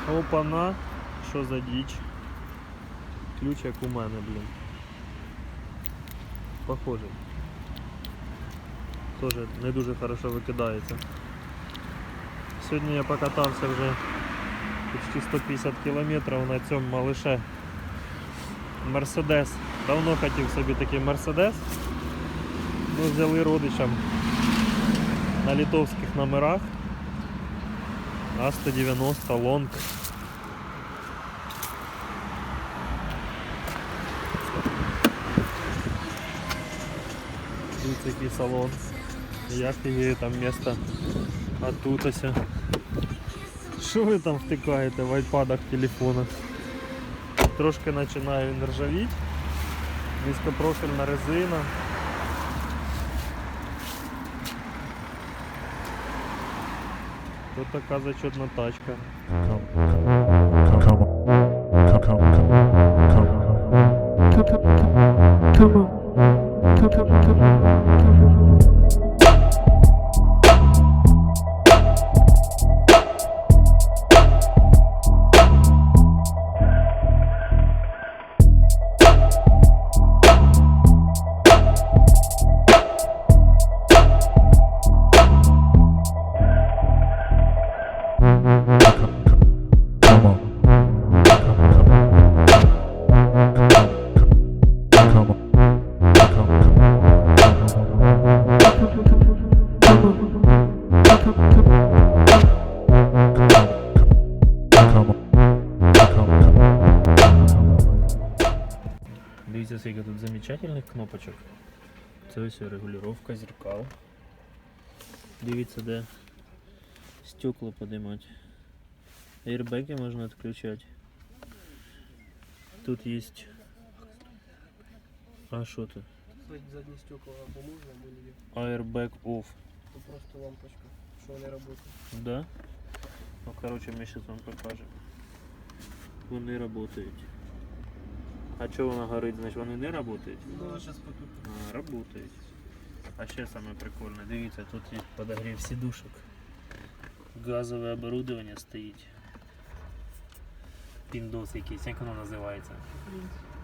Опана, що за діч? Ключ як у мене, блін. Похожий. Тоже не дуже хорошо викидається. Сьогодні я покатався вже почти 150 кілометрів на цьому малише. Мерседес. Давно хотів собі такий Мерседес. Ну, взяли родичам на литовських номерах. А190 лонг. Тут такий салон. Я фігію, там місто. А тут ось. Що ви там втикаєте в айпадах, телефонах? Трошки починає він ржавіти. Низькопрофільна резина. Тут така зачетна тачка. Дивіться, скільки тут замечательних кнопочок. Це ось регулювання зеркал. Дивіться, де стекла подимати. Аирбеги можна відключати. Тут є... А що тут? Задние стекла або можно, або не. Airbag off. Это просто лампочка, что они работают. Да? Ну, короче, ми зараз вам покажемо. Вони працюють. А що вона горить, значить вони не працюють? Ну, сейчас потух. А, працюють. А ще саме прикольне, дивіться, тут є подогрів сидушок. Газове оборудование стоїть. Піндос якийсь, як воно називається?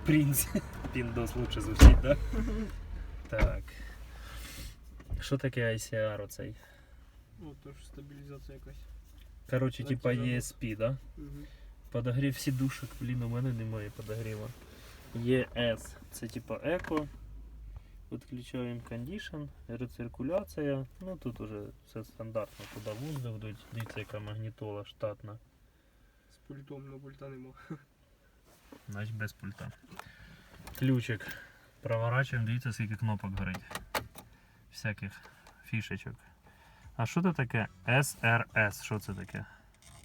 Принц. Піндос лучше звучить, да? Так. Що таке ICR оцей? Ну, тоже стабилизация якась. Короче, типа ESP, да? Угу. Подогрів сидушок, блін, у мене немає подогріва. ES, це типа еко. Відключаємо кондишн, рециркуляція. Ну тут уже все стандартно, туди воздух йдуть. Дивіться, яка магнітола штатна. З пультом, но пульта нема. Значить без пульта. Ключик. Проворачуємо, дивіться, скільки кнопок горить. Всяких фішечок. А що це таке? SRS, що це таке?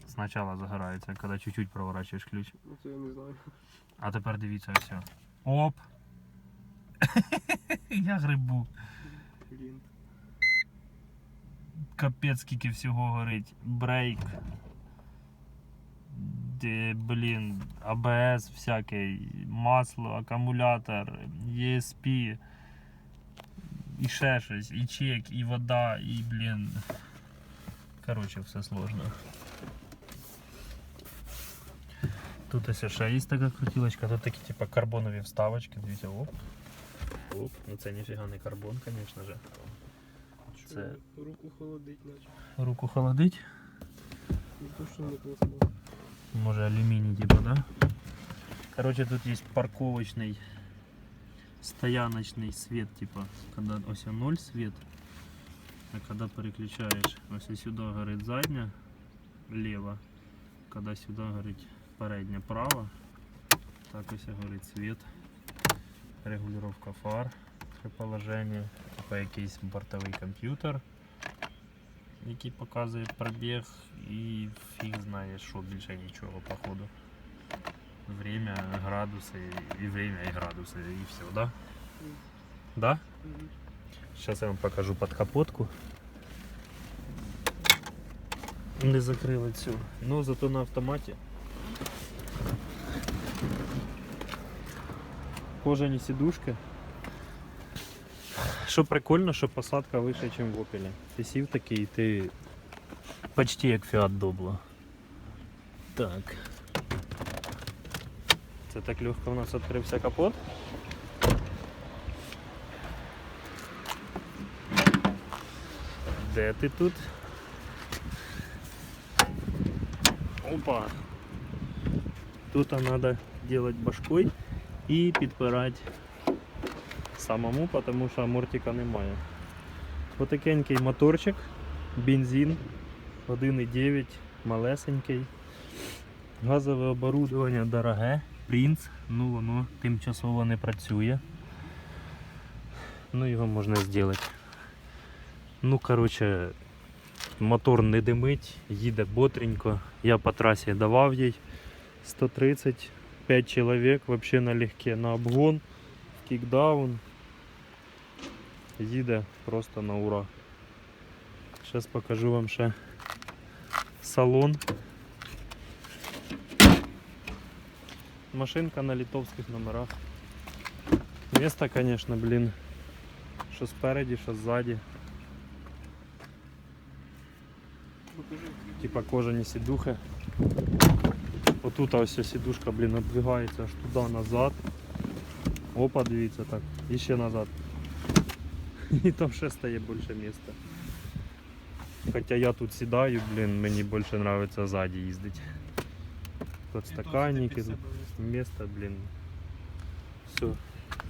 Спочатку загорається, коли чуть-чуть проворачуєш ключ. Ну, це я не знаю. А тепер дивіться все. Оп! Я грибу. Блін. Капець скільки всього горить. Брейк. Блін, АБС всякий, масло, акумулятор, ESP, і ще щось, і чек, і вода, і, блін. Короче, все сложно. Тут ось ще є така крутилочка, тут такі типа карбонові вставочки, дивіться, оп. Оп, ну це ніфіга не карбон, звісно же. Це... Руку холодить наче. Руку холодить? Не то, що не пластмас. Може алюминий типа, да? Короче, тут есть парковочный, стояночный свет, типа, когда ось 0 свет, а когда переключаешь, ось сюда горит задня, лево, когда сюда горит передня, право, так ось горит свет, регулировка фар при положенні, типа якийсь бортовий комп'ютер, який показує пробіг і фіг знає що, більше нічого походу. Время, градуси, і время, і градуси, і все, да? Да? Сейчас я вам покажу подкапотку. Не закрили цю, но зато на автоматі. Кожані сідушки. Що прикольно, що посадка вища, ніж в Opel. Ти сів такий, ти почти як Fiat Doblo. Так. Це так легко у нас відкрився капот. Де ти тут? Опа! Тут надо делать башкой і підпирати самому, тому що амортика немає. Отакенький моторчик, бензин 1,9, малесенький. Газове оборудовання дороге, Принц, ну воно тимчасово не працює. Ну його можна зробити. Ну коротше, мотор не димить, їде бодренько. Я по трасі давав їй 130, 5 чоловік, взагалі налегке, на обгон, в кікдаун. Їде просто на ура. Зараз покажу вам ще салон. Машинка на литовських номерах. Место, конечно, блин, що спереді, що ззаді. Покажи. Типа кожані сідухи. Отут ось сідушка, блін, обдвигається аж туди назад. Опа, дивіться так. І ще назад. І там ще стає більше місця. Хоча я тут сідаю, блін, мені більше подобається ззаді їздити. Тут стаканники, тут місце, блін. Все,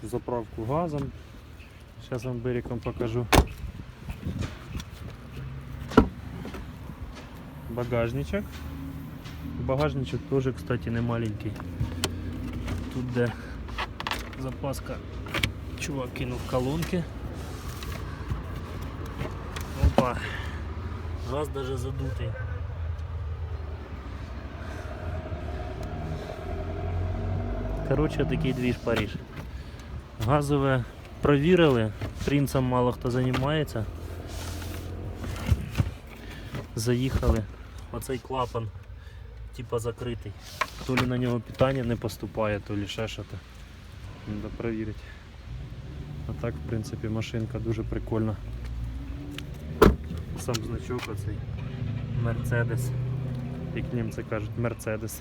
заправку газом. Зараз вам берегом покажу. Багажничок. Багажничок тоже, кстати, не маленький. Тут де запаска, чувак кинув колонки. Опа, газ даже задутий. Короче, такий двіж Париж. Газове провірили, принцем мало хто займається. Заїхали. Оцей клапан типа закритий. То ли на нього питання не поступає, то ли ще щось. Треба перевірити. А так, в принципі, машинка дуже прикольна. Сам значок оцей Mercedes. Як німці кажуть, Mercedes.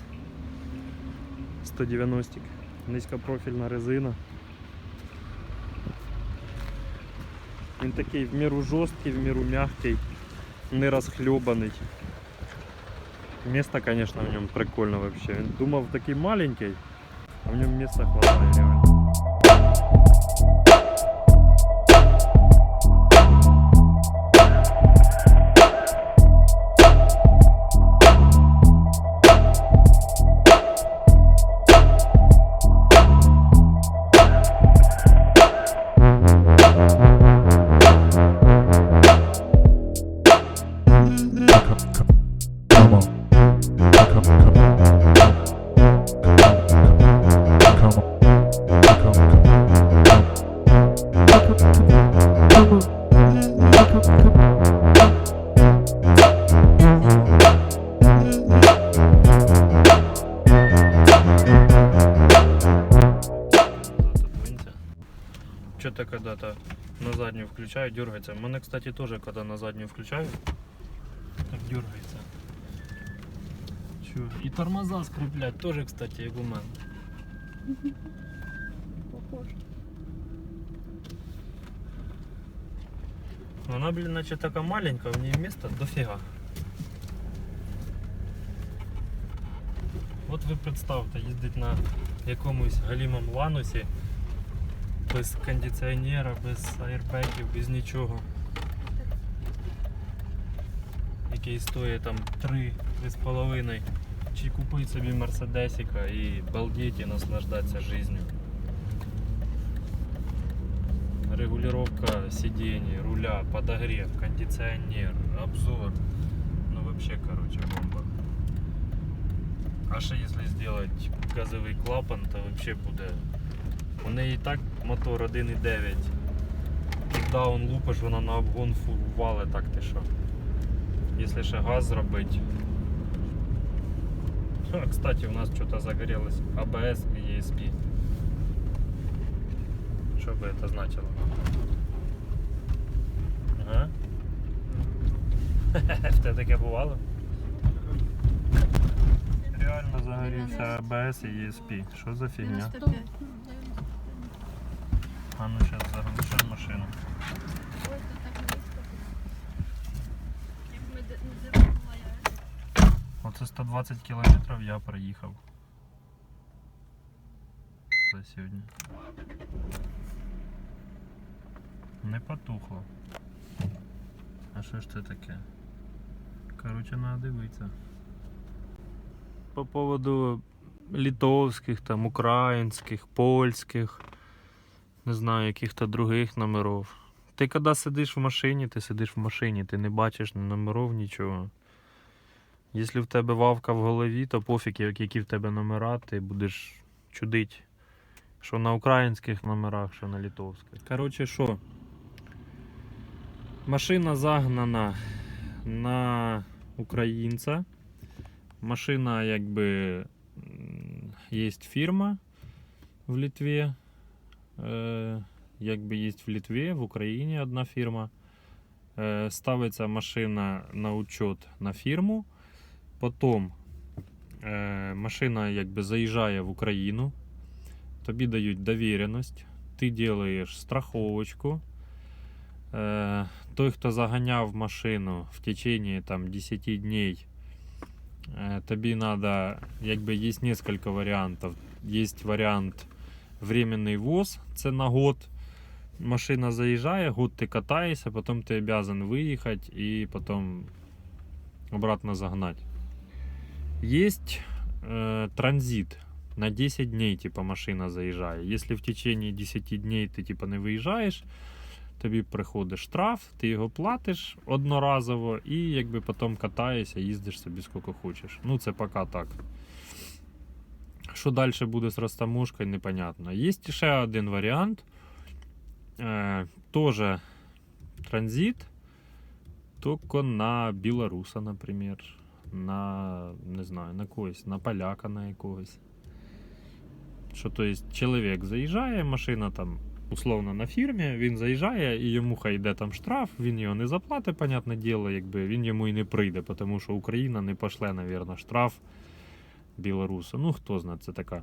190. Низькопрофільна резина. Він такий в міру жорсткий, в міру м'який, не розхльобаний. Место, конечно, в нем прикольно вообще. Думав, такий маленький, а в нем места хватает реально. Что-то когда-то на заднюю включаю, дергается. У меня, кстати, тоже, когда на заднюю включаю, так дергается. Чё? И тормоза скреплять тоже, кстати, як у мене. Похож. Вона, блин, наче така маленька, в ній місця дофіга. От ви представте, їздить на якомусь галімому ланусі, без кондиціонера, без аербеків, без нічого. Який стоїть там 3-3,5. Чи купити собі мерседесика і балдеть і наслаждатися життю. Регулировка сидений, руля, подогрев, кондиционер, обзор. Ну вообще, короче, бомба. А ще если сделать газовый клапан, то вообще буде. У неї і так мотор 1,9. Кікдаун лупиш, вона на обгон вале, так ти що. Якщо ще газ зробити. А, кстати, у нас что-то загорелось ABS и ESP. Что бы это значило? Ага. В тебе таке бувало? загорівся ABS і ESP. Що за фігня? 95. А ну зараз заглушимо машину. Ой, це так низько. Як ми не дивимося, я. Оце 120 кілометрів я проїхав. За сьогодні. Не потухло. А що ж це таке? Короче, треба дивитися. По поводу литовських, там, українських, польських, не знаю, яких-то других номерів. Ти коли сидиш в машині, ти сидиш в машині, ти не бачиш ні номерів, нічого. Якщо в тебе вавка в голові, то пофіг, які в тебе номера, ти будеш чудити. Що на українських номерах, що на литовських. Коротше, що? Машина загнана на українця. Машина, якби, є фірма в Литві. Якби є в Литві, в Україні одна фірма. Ставиться машина на учет на фірму. Потім машина якби заїжджає в Україну. Тобі дають довіреність. Ти робиш страховочку. Той, хто заганяв машину в течение там 10 днів, тобі треба, якби є кілька варіантів. Є варіант временний ввоз, це на год. Машина заїжджає, год ти катаєшся, потім ти обязан виїхати і потім обратно загнати. Є транзит. На 10 днів типа, машина заїжджає. Якщо в течение 10 днів ти типа, не виїжджаєш, тобі приходить штраф, ти його платиш одноразово і якби потім катаєшся, їздиш собі скільки хочеш. Ну це поки так. Що далі буде з розтаможкою, непонятно. Є ще один варіант. Тоже транзит, тільки на білоруса, наприклад. На, не знаю, на когось, на поляка на якогось. Що, то есть, чоловік заїжджає, машина там условно на фірмі, він заїжджає і йому хай йде там штраф, він його не заплатить, понятне діло, якби він йому і не прийде, тому що Україна не пошле, мабуть, штраф білорусу. Ну, хто знає, це така.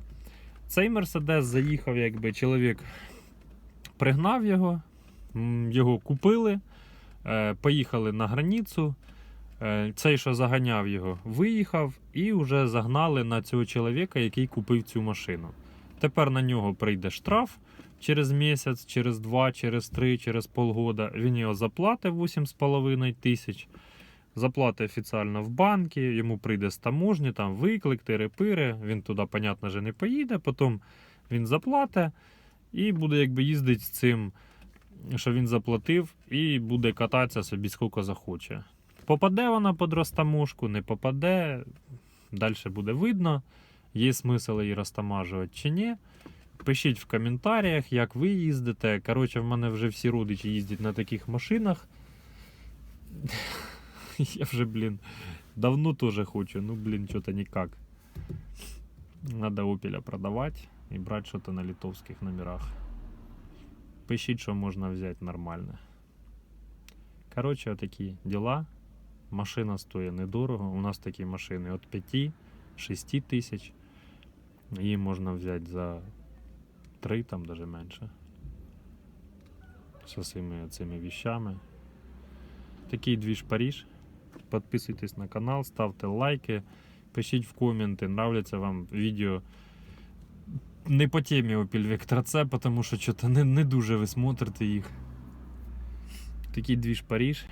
Цей Мерседес заїхав, якби чоловік пригнав його купили, поїхали на границю. Цей, що заганяв його, виїхав і вже загнали на цього чоловіка, який купив цю машину. Тепер на нього прийде штраф через місяць, через 2, через 3, через полгода. Він його заплатить 8,5 тисяч. Заплатить офіційно в банки, йому прийде з таможні, там виклик, тири-пири. Він туди, понятно, же не поїде. Потім він заплатить і буде якби їздити з цим, що він заплатив, і буде кататися собі скільки захоче. Попаде вона під розтаможку, не попаде, далі буде видно, є смисл її розтамажувати чи ні. Пишіть в коментарях, як ви їздите. Коротше, в мене вже всі родичі їздять на таких машинах. Я вже, давно теж хочу, ну, що-то ніяк. Надо Opel продавати і брати щось на литовських номерах. Пишіть, що можна взяти нормальне. Коротше, отакі діла. Машина стоїть недорого. У нас такі машини від 5-6 тисяч. Її можна взяти за 3, там навіть менше. З усіма цими вещами. Такий двіж Париж. Підписуйтесь на канал, ставте лайки, пишіть в коменти, нравляться вам відео. Не по темі Opel Vectra C, тому що не дуже ви смотрите їх. Такий двіж Париж.